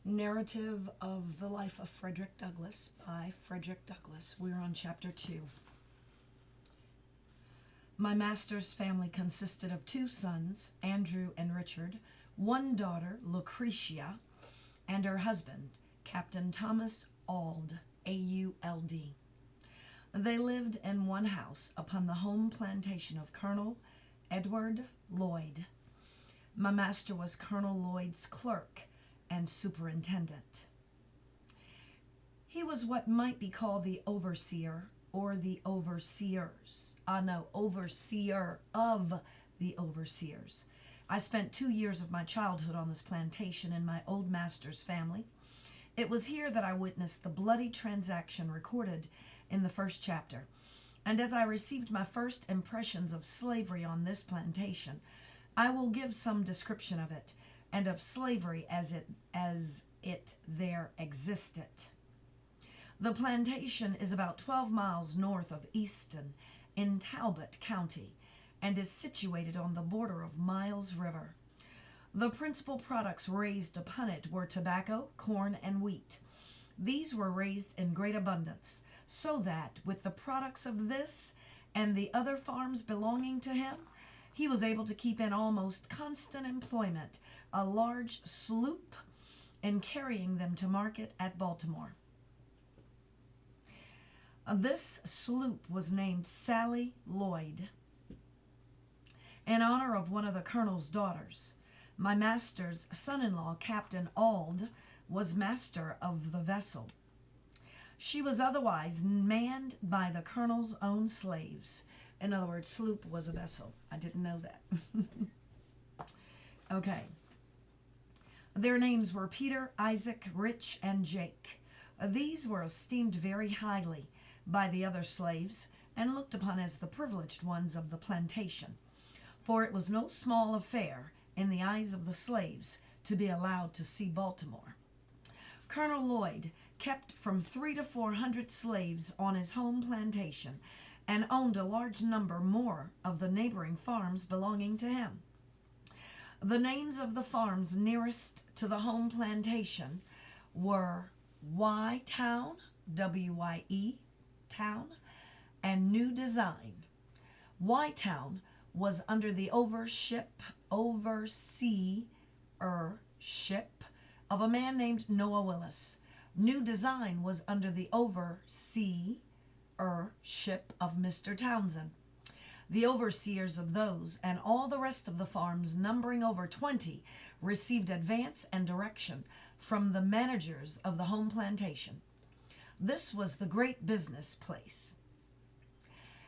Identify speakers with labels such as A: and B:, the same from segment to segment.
A: Narrative of the Life of Frederick Douglass by Frederick Douglass. We're on chapter 2. My master's family consisted of 2 sons, Andrew and Richard, 1 daughter, Lucretia, and her husband, Captain Thomas Auld, A-U-L-D. They lived in one house upon the home plantation of Colonel Edward Lloyd. My master was Colonel Lloyd's clerk and superintendent. He was what might be called the overseer or the overseers. Overseer of the overseers. I spent 2 years of my childhood on this plantation in my old master's family. It was here that I witnessed the bloody transaction recorded in the first chapter. And as I received my first impressions of slavery on this plantation, I will give some description of it and of slavery as it there existed. The plantation is about 12 miles north of Easton in Talbot County and is situated on the border of Miles River. The principal products raised upon it were tobacco, corn, and wheat. These were raised in great abundance, so that with the products of this and the other farms belonging to him, he was able to keep in almost constant employment a large sloop in carrying them to market at Baltimore. This sloop was named Sally Lloyd, in honor of one of the colonel's daughters. My master's son-in-law, Captain Auld, was master of the vessel. She was otherwise manned by the colonel's own slaves. In other words, sloop was a vessel. I didn't know that. Okay. Their names were Peter, Isaac, Rich, and Jake. These were esteemed very highly by the other slaves and looked upon as the privileged ones of the plantation, for it was no small affair in the eyes of the slaves to be allowed to see Baltimore. Colonel Lloyd kept from 300 to 400 slaves on his home plantation and owned a large number more of the neighboring farms belonging to him. The names of the farms nearest to the home plantation were Y Town, W-Y-E, Town, and New Design. Y Town was under the overseership of a man named Noah Willis. New Design was under the overseership of Mr. Townsend. The overseers of those and all the rest of the farms, numbering over 20, received advance and direction from the managers of the home plantation. This was the great business place.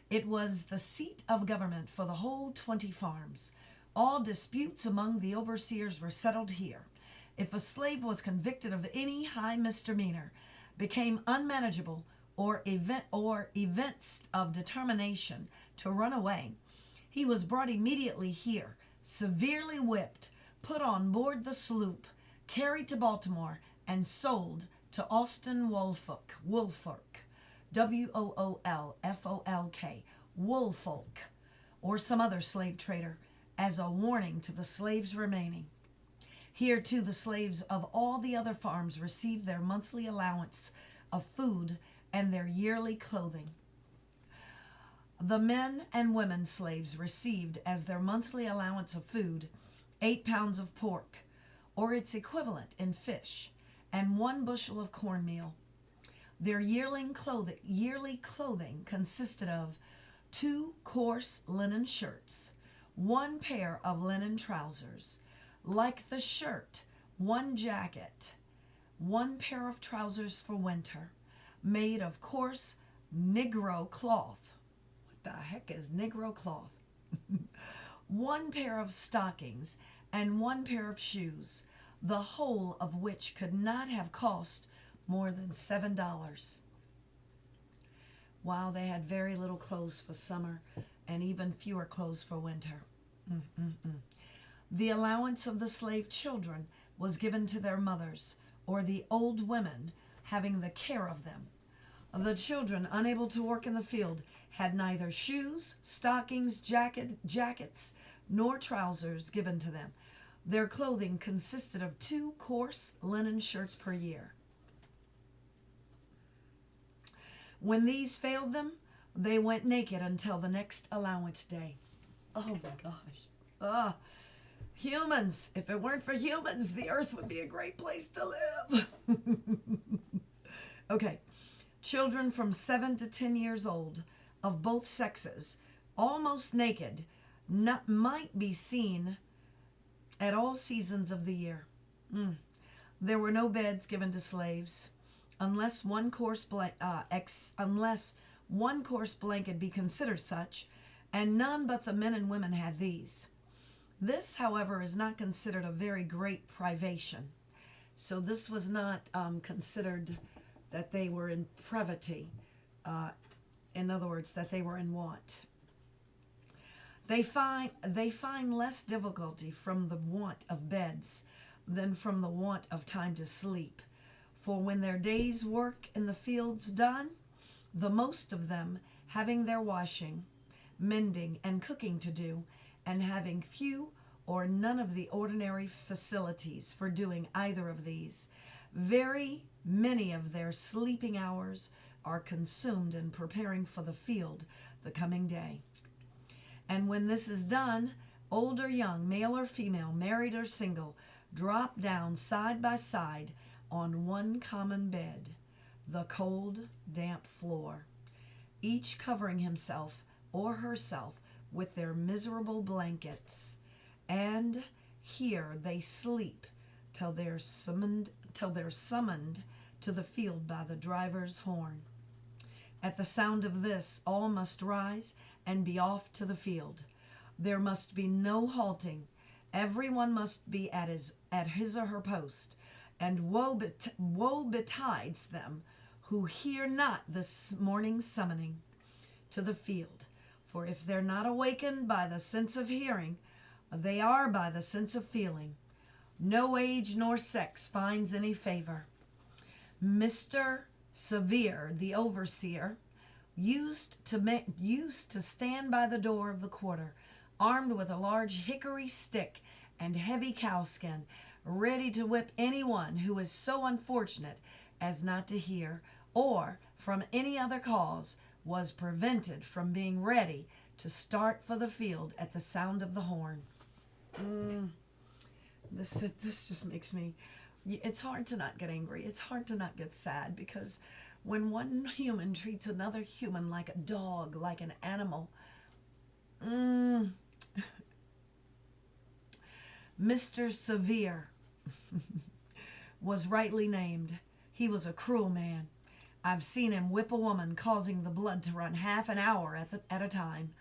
A: It was the seat of government for the whole 20 farms. All disputes among the overseers were settled here. If a slave was convicted of any high misdemeanor, became unmanageable, or evinced of determination to run away, he was brought immediately here, severely whipped, put on board the sloop, carried to Baltimore, and sold to Austin Woolfolk, W-O-O-L-F-O-L-K, Woolfolk, or some other slave trader, as a warning to the slaves remaining. Here, too, the slaves of all the other farms received their monthly allowance of food and their yearly clothing. The men and women slaves received as their monthly allowance of food 8 pounds of pork, or its equivalent in fish, and 1 bushel of cornmeal. Their yearly clothing consisted of 2 coarse linen shirts, 1 pair of linen trousers, like the shirt, 1 jacket, 1 pair of trousers for winter, made of coarse Negro cloth. What the heck is Negro cloth? 1 pair of stockings and 1 pair of shoes, the whole of which could not have cost more than $7. Wow, they had very little clothes for summer and even fewer clothes for winter. The allowance of the slave children was given to their mothers, or the old women having the care of them. The children, unable to work in the field, had neither shoes, stockings, jackets, nor trousers given to them. Their clothing consisted of 2 coarse linen shirts per year. When these failed them, they went naked until the next allowance day. Oh my gosh. Ah, humans. If it weren't for humans, the earth would be a great place to live. Okay. Children from 7 to 10 years old of both sexes, almost naked, might be seen at all seasons of the year. There were no beds given to slaves, unless one coarse blanket be considered such, and none but the men and women had these. This, however, is not considered a very great privation. So this was not considered that they were in privity. In other words, that they were in want. They find less difficulty from the want of beds than from the want of time to sleep. For when their day's work in the fields done, the most of them having their washing, mending, and cooking to do, and having few or none of the ordinary facilities for doing either of these, very many of their sleeping hours are consumed in preparing for the field the coming day. And when this is done, old or young, male or female, married or single, drop down side by side on one common bed, the cold, damp floor, each covering himself or herself with their miserable blankets. And here they sleep till they're summoned to the field by the driver's horn. At the sound of this, all must rise and be off to the field. There must be no halting. Everyone must be at his or her post. And woe betides them who hear not this morning's summoning to the field. For if they're not awakened by the sense of hearing, they are by the sense of feeling. No age nor sex finds any favor. Mr. Severe, the overseer, used to stand by the door of the quarter, armed with a large hickory stick and heavy cowskin, ready to whip anyone who is so unfortunate as not to hear, or from any other cause was prevented from being ready to start for the field at the sound of the horn. This just makes me, it's hard to not get angry. It's hard to not get sad, because when one human treats another human like a dog, like an animal, Mr. Severe was rightly named. He was a cruel man. I've seen him whip a woman, causing the blood to run half an hour at a time.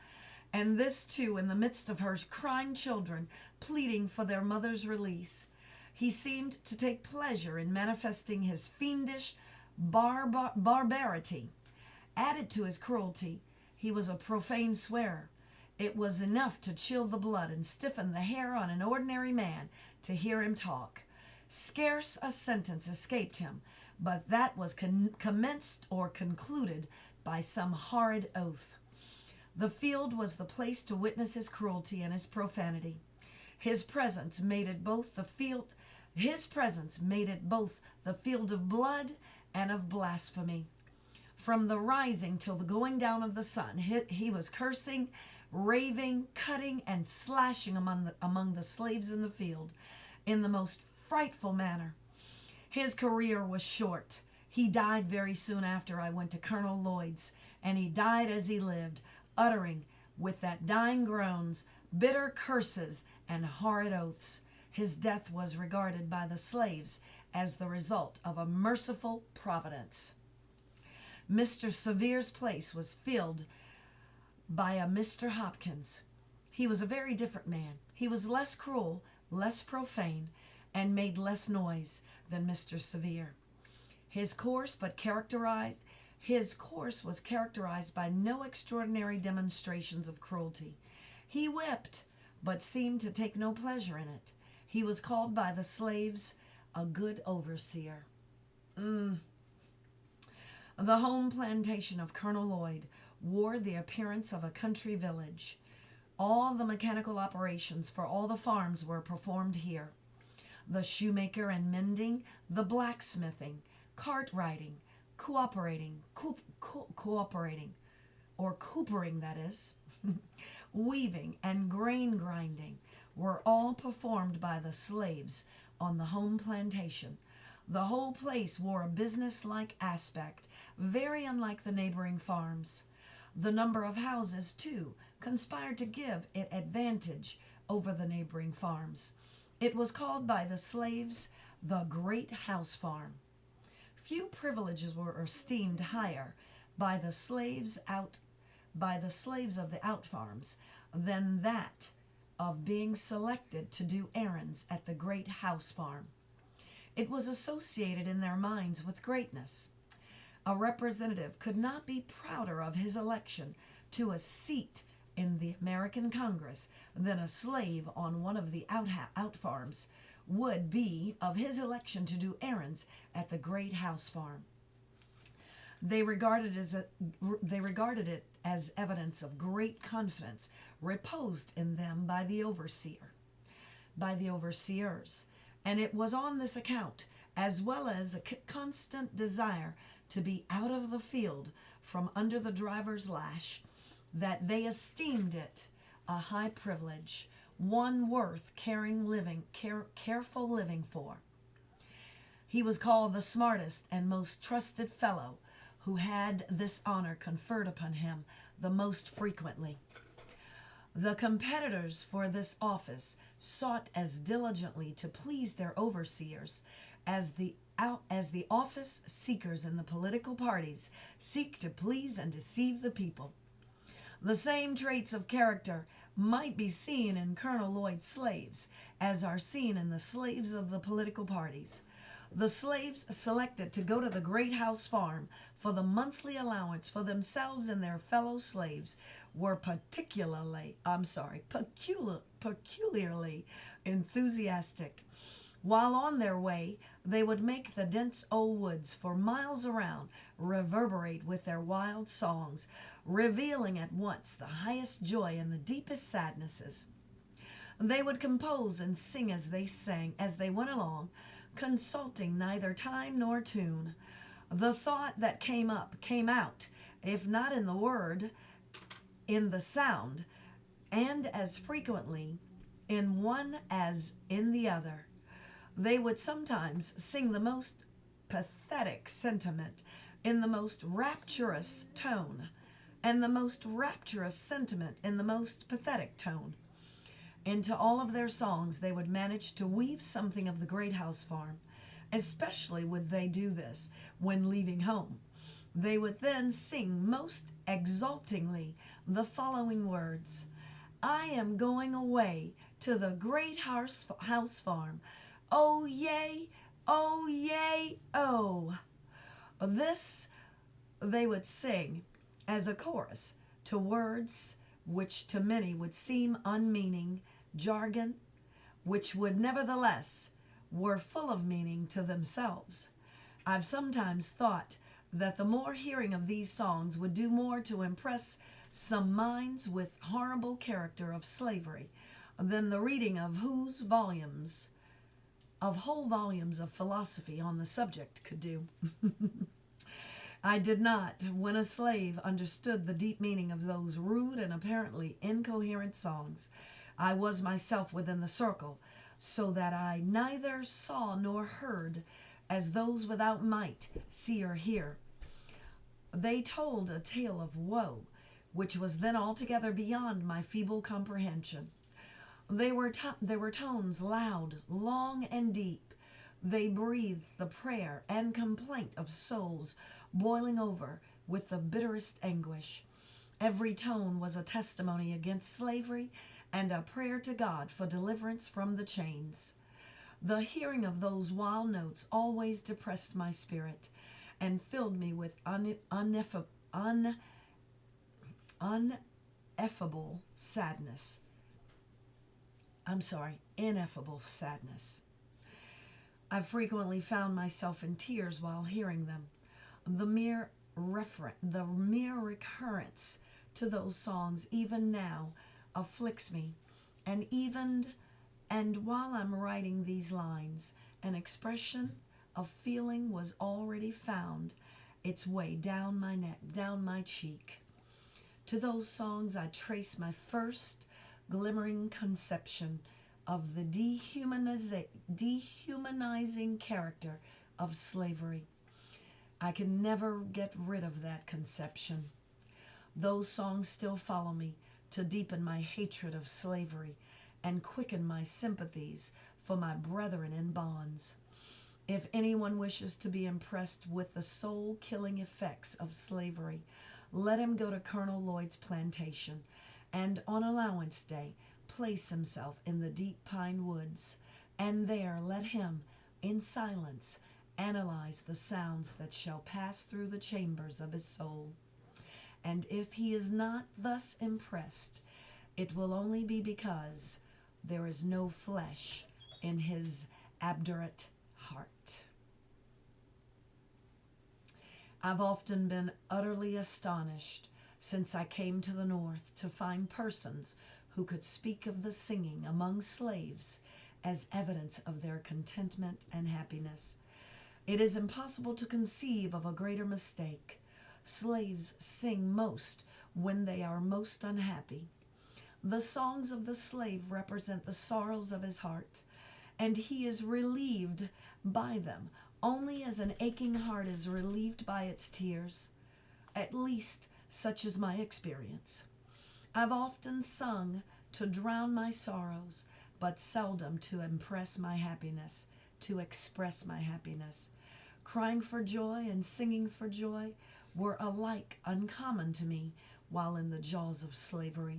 A: And this, too, in the midst of her crying children, pleading for their mother's release. He seemed to take pleasure in manifesting his fiendish barbarity. Added to his cruelty, he was a profane swearer. It was enough to chill the blood and stiffen the hair on an ordinary man to hear him talk. Scarce a sentence escaped him, but that was commenced or concluded by some horrid oath. The field was the place to witness his cruelty and his profanity. His presence made it both the field of blood and of blasphemy. From the rising till the going down of the sun, he was cursing, raving, cutting, and slashing among the slaves in the field in the most frightful manner. His career was short. He died very soon after I went to Colonel Lloyd's, and he died as he lived, uttering with that dying groans, bitter curses, and horrid oaths. His death was regarded by the slaves as the result of a merciful providence. Mr. Severe's place was filled by a Mr. Hopkins. He was a very different man. He was less cruel, less profane, and made less noise than Mr. Severe. His course was characterized by no extraordinary demonstrations of cruelty. He whipped, but seemed to take no pleasure in it. He was called by the slaves a good overseer. The home plantation of Colonel Lloyd wore the appearance of a country village. All the mechanical operations for all the farms were performed here. The shoemaker and mending, the blacksmithing, cart riding, cooperating, or coopering, that is, weaving and grain grinding were all performed by the slaves on the home plantation. The whole place wore a business-like aspect, very unlike the neighboring farms. The number of houses, too, conspired to give it advantage over the neighboring farms. It was called by the slaves the Great House Farm. Few privileges were esteemed higher by the slaves of the out farms than that of being selected to do errands at the Great House Farm. It was associated in their minds with greatness. A representative could not be prouder of his election to a seat in the American Congress than a slave on one of the out farms would be of his election to do errands at the Great House Farm. They regarded it as evidence of great confidence reposed in them by the overseers, and it was on this account, as well as a constant desire to be out of the field from under the driver's lash, that they esteemed it a high privilege, one worth careful living for. He was called the smartest and most trusted fellow, who had this honor conferred upon him the most frequently. The competitors for this office sought as diligently to please their overseers as the office seekers in the political parties seek to please and deceive the people. The same traits of character might be seen in Colonel Lloyd's slaves as are seen in the slaves of the political parties. The slaves selected to go to the Great House Farm for the monthly allowance for themselves and their fellow slaves were peculiarly enthusiastic. While on their way, they would make the dense old woods for miles around reverberate with their wild songs, revealing at once the highest joy and the deepest sadnesses. They would compose and sing as they went along, consulting neither time nor tune. The thought that came out, if not in the word, in the sound, and as frequently in one as in the other. They would sometimes sing the most pathetic sentiment in the most rapturous tone, and the most rapturous sentiment in the most pathetic tone. Into all of their songs they would manage to weave something of the Great House Farm. Especially would they do this when leaving home. They would then sing most exultingly the following words: I am going away to the Great House Farm. Oh, yay, oh, yay, oh. This they would sing as a chorus to words which to many would seem unmeaning, jargon, which would nevertheless were full of meaning to themselves. I've sometimes thought that the more hearing of these songs would do more to impress some minds with horrible character of slavery than the reading of whole volumes of philosophy on the subject could do. I did not, when a slave, understood the deep meaning of those rude and apparently incoherent songs. I was myself within the circle, so that I neither saw nor heard as those without might see or hear. They told a tale of woe, which was then altogether beyond my feeble comprehension. They were tones loud, long, and deep. They breathed the prayer and complaint of souls boiling over with the bitterest anguish. Every tone was a testimony against slavery and a prayer to God for deliverance from the chains. The hearing of those wild notes always depressed my spirit and filled me with ineffable sadness. I frequently found myself in tears while hearing them. The mere recurrence to those songs even now afflicts me, and while I'm writing these lines, an expression of feeling was already found its way down my neck, down my cheek. To those songs I trace my first glimmering conception of the dehumanizing character of slavery. I can never get rid of that conception. Those songs still follow me to deepen my hatred of slavery and quicken my sympathies for my brethren in bonds. If anyone wishes to be impressed with the soul-killing effects of slavery, let him go to Colonel Lloyd's plantation, and on allowance day place himself in the deep pine woods, and there let him, in silence, analyze the sounds that shall pass through the chambers of his soul. And if he is not thus impressed, it will only be because there is no flesh in his obdurate heart. I've often been utterly astonished since I came to the North to find persons who could speak of the singing among slaves as evidence of their contentment and happiness. It is impossible to conceive of a greater mistake. Slaves sing most when they are most unhappy. The songs of the slave represent the sorrows of his heart, and he is relieved by them only as an aching heart is relieved by its tears. At least such is my experience. I've often sung to drown my sorrows, but seldom to impress my happiness, to express my happiness. Crying for joy and singing for joy were alike uncommon to me while in the jaws of slavery.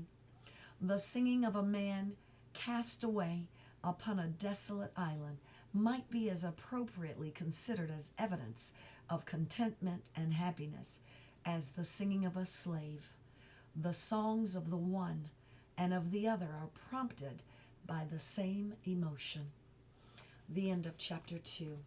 A: The singing of a man cast away upon a desolate island might be as appropriately considered as evidence of contentment and happiness as the singing of a slave. The songs of the one and of the other are prompted by the same emotion. The end of chapter 2.